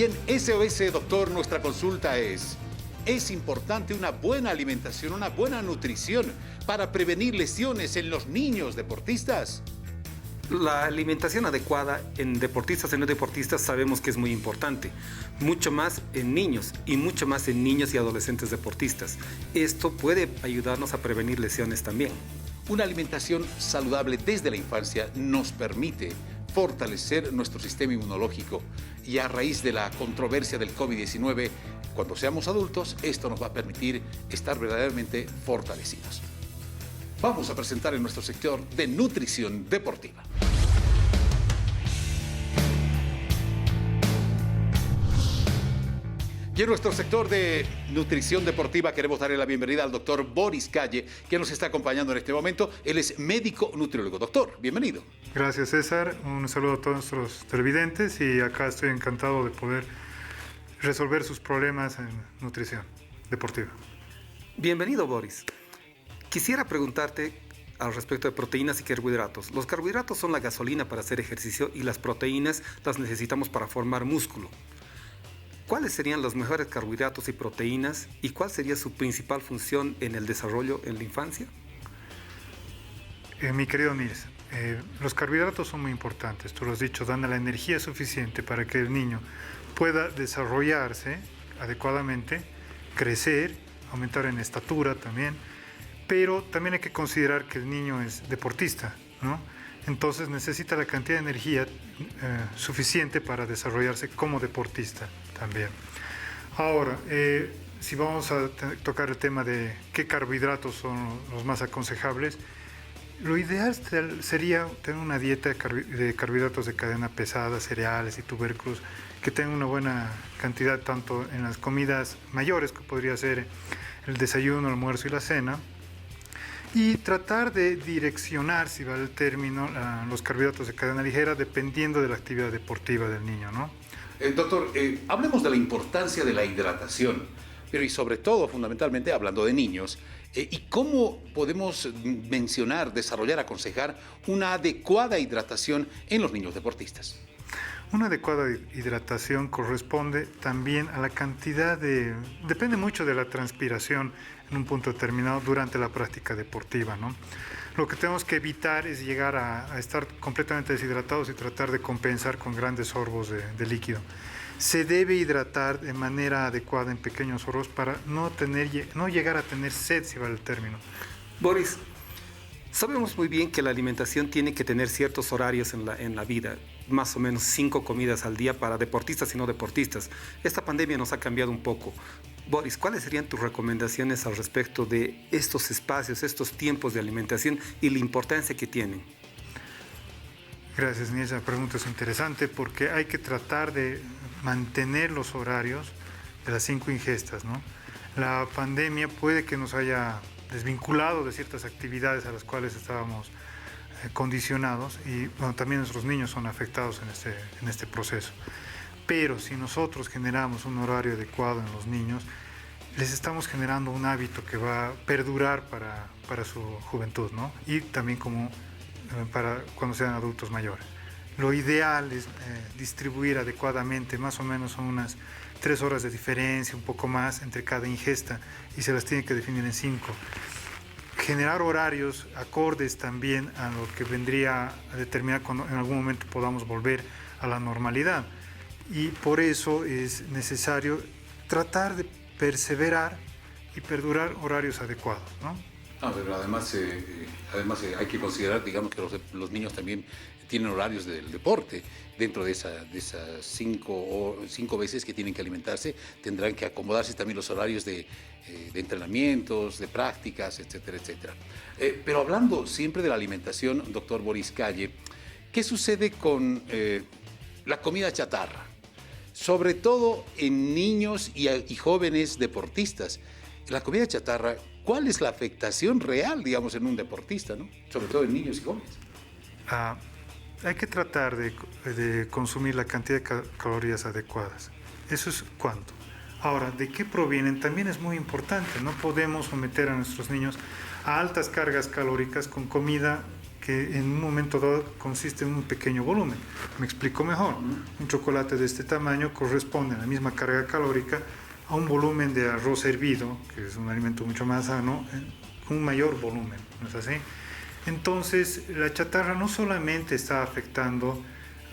Y en SOS Doctor nuestra consulta ¿es importante una buena alimentación, una buena nutrición para prevenir lesiones en los niños deportistas? La alimentación adecuada en deportistas y no deportistas sabemos que es muy importante, mucho más en niños y mucho más en niños y adolescentes deportistas. Esto puede ayudarnos a prevenir lesiones también. Una alimentación saludable desde la infancia nos permite fortalecer nuestro sistema inmunológico y a raíz de la controversia del COVID-19, cuando seamos adultos, esto nos va a permitir estar verdaderamente fortalecidos. Vamos a presentar en nuestro sector de nutrición deportiva. Y en nuestro sector de nutrición deportiva queremos darle la bienvenida al doctor Boris Calle, que nos está acompañando en este momento. Él es médico nutriólogo. Doctor, bienvenido. Gracias, César. Un saludo a todos nuestros televidentes y acá estoy encantado de poder resolver sus problemas en nutrición deportiva. Bienvenido, Boris. Quisiera preguntarte al respecto de proteínas y carbohidratos. Los carbohidratos son la gasolina para hacer ejercicio y las proteínas las necesitamos para formar músculo. ¿Cuáles serían los mejores carbohidratos y proteínas y cuál sería su principal función en el desarrollo en la infancia? Mi querido Nils, los carbohidratos son muy importantes, tú lo has dicho, dan la energía suficiente para que el niño pueda desarrollarse adecuadamente, crecer, aumentar en estatura también, pero también hay que considerar que el niño es deportista, ¿no? Entonces necesita la cantidad de energía suficiente para desarrollarse como deportista también. Ahora, si vamos a tocar el tema de qué carbohidratos son los más aconsejables, lo ideal sería tener una dieta de carbohidratos de cadena pesada, cereales y tubérculos, que tengan una buena cantidad tanto en las comidas mayores, que podría ser el desayuno, el almuerzo y la cena, y tratar de direccionar, si vale el término, los carbohidratos de cadena ligera dependiendo de la actividad deportiva del niño, ¿no? Doctor, hablemos de la importancia de la hidratación, pero y sobre todo, fundamentalmente, hablando de niños, y cómo podemos mencionar, desarrollar, aconsejar una adecuada hidratación en los niños deportistas. Una adecuada hidratación corresponde también a la cantidad de... Depende mucho de la transpiración en un punto determinado durante la práctica deportiva, ¿no? Lo que tenemos que evitar es llegar a estar completamente deshidratados y tratar de compensar con grandes sorbos de líquido. Se debe hidratar de manera adecuada en pequeños sorbos para no llegar a tener sed, si vale el término. Boris, sabemos muy bien que la alimentación tiene que tener ciertos horarios en la vida, más o menos 5 comidas al día para deportistas y no deportistas. Esta pandemia nos ha cambiado un poco. Boris, ¿cuáles serían tus recomendaciones al respecto de estos espacios, estos tiempos de alimentación y la importancia que tienen? Gracias, Niels. Esa pregunta es interesante porque hay que tratar de mantener los horarios de las 5 ingestas, ¿no? La pandemia puede que nos haya desvinculado de ciertas actividades a las cuales estábamos condicionados y bueno, también nuestros niños son afectados en este proceso. Pero si nosotros generamos un horario adecuado en los niños, les estamos generando un hábito que va a perdurar para su juventud, ¿no? Y también para cuando sean adultos mayores. Lo ideal es distribuir adecuadamente, más o menos son unas 3 horas de diferencia, un poco más entre cada ingesta, y se las tiene que definir en 5. Generar horarios acordes también a lo que vendría a determinar cuando en algún momento podamos volver a la normalidad. Y por eso es necesario tratar de perseverar y perdurar horarios adecuados, ¿no? Pero además hay que considerar, digamos, que los niños también tienen horarios del deporte. Dentro de esas 5 veces que tienen que alimentarse, tendrán que acomodarse también los horarios de entrenamientos, de prácticas, etcétera, etcétera. Pero hablando siempre de la alimentación, doctor Boris Calle, ¿qué sucede con la comida chatarra? Sobre todo en niños y jóvenes deportistas. La comida chatarra, ¿cuál es la afectación real, digamos, en un deportista, ¿no? Sobre todo en niños y jóvenes? Hay que tratar de consumir la cantidad de calorías adecuadas. Eso es cuánto. Ahora, ¿de qué provienen? También es muy importante. No podemos someter a nuestros niños a altas cargas calóricas con comida que en un momento dado consiste en un pequeño volumen. Me explico mejor. Un chocolate de este tamaño corresponde a la misma carga calórica a un volumen de arroz hervido, que es un alimento mucho más sano, con un mayor volumen, ¿no es así? Entonces, la chatarra no solamente está afectando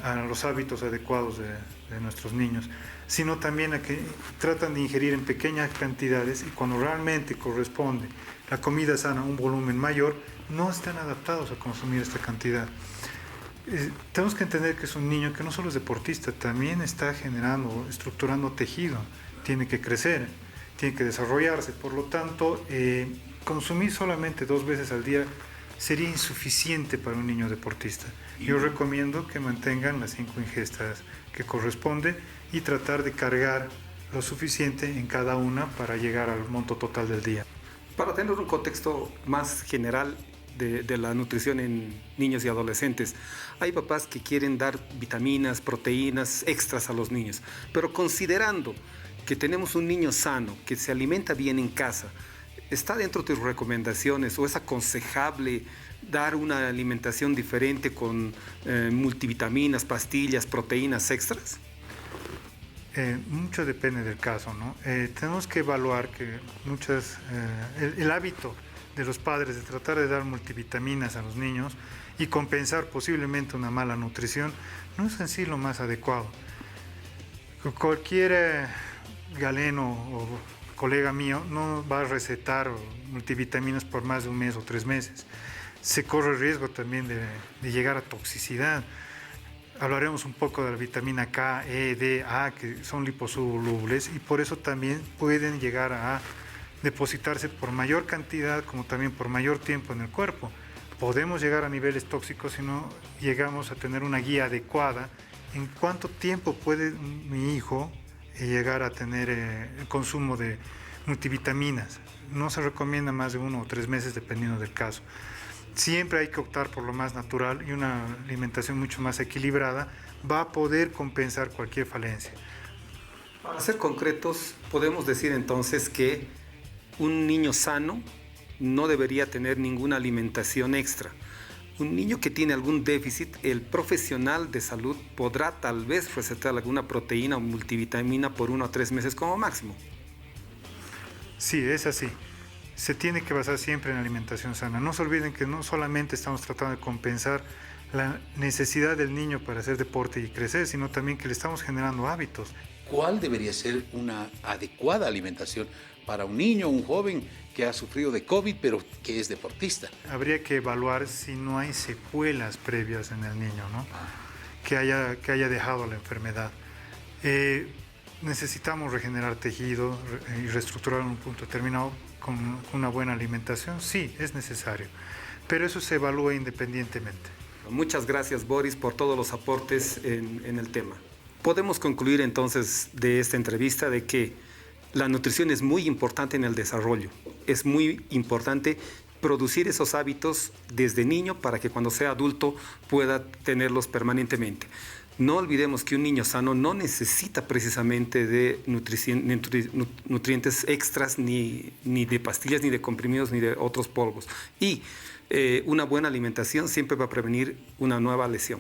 a los hábitos adecuados de nuestros niños, sino también a que tratan de ingerir en pequeñas cantidades y cuando realmente corresponde la comida sana a un volumen mayor, no están adaptados a consumir esta cantidad. Tenemos que entender que es un niño que no solo es deportista, también está generando, estructurando tejido, tiene que crecer, tiene que desarrollarse, por lo tanto, consumir solamente 2 veces al día sería insuficiente para un niño deportista. Yo recomiendo que mantengan las 5 ingestas que corresponden y tratar de cargar lo suficiente en cada una para llegar al monto total del día. Para tener un contexto más general de la nutrición en niños y adolescentes, hay papás que quieren dar vitaminas, proteínas extras a los niños, pero considerando que tenemos un niño sano, que se alimenta bien en casa, ¿está dentro de tus recomendaciones o es aconsejable dar una alimentación diferente con multivitaminas, pastillas, proteínas extras? Mucho depende del caso, ¿no? Tenemos que evaluar que el hábito de los padres de tratar de dar multivitaminas a los niños y compensar posiblemente una mala nutrición no es en sí lo más adecuado. Cualquier galeno o colega mío no va a recetar multivitaminas por más de 1 mes o 3 meses. Se corre el riesgo también de llegar a toxicidad. Hablaremos un poco de la vitamina K, E, D, A, que son liposolubles y por eso también pueden llegar a depositarse por mayor cantidad como también por mayor tiempo en el cuerpo. Podemos llegar a niveles tóxicos si no llegamos a tener una guía adecuada en cuánto tiempo puede mi hijo llegar a tener el consumo de multivitaminas. No se recomienda más de 1 o 3 meses dependiendo del caso. Siempre hay que optar por lo más natural y una alimentación mucho más equilibrada va a poder compensar cualquier falencia. Para ser concretos, podemos decir entonces que un niño sano no debería tener ninguna alimentación extra. Un niño que tiene algún déficit, el profesional de salud podrá tal vez recetar alguna proteína o multivitamina por 1 o 3 meses como máximo. Sí, es así. Se tiene que basar siempre en alimentación sana. No se olviden que no solamente estamos tratando de compensar la necesidad del niño para hacer deporte y crecer, sino también que le estamos generando hábitos. ¿Cuál debería ser una adecuada alimentación para un niño o un joven que ha sufrido de COVID pero que es deportista? Habría que evaluar si no hay secuelas previas en el niño, ¿no? que haya dejado la enfermedad. Necesitamos regenerar tejido y reestructurar en un punto determinado con una buena alimentación. Sí, es necesario, pero eso se evalúa independientemente. Muchas gracias, Boris, por todos los aportes en el tema. Podemos concluir entonces de esta entrevista de que la nutrición es muy importante en el desarrollo. Es muy importante producir esos hábitos desde niño para que cuando sea adulto pueda tenerlos permanentemente. No olvidemos que un niño sano no necesita precisamente de nutrientes extras, ni de pastillas, ni de comprimidos, ni de otros polvos. Y una buena alimentación siempre va a prevenir una nueva lesión.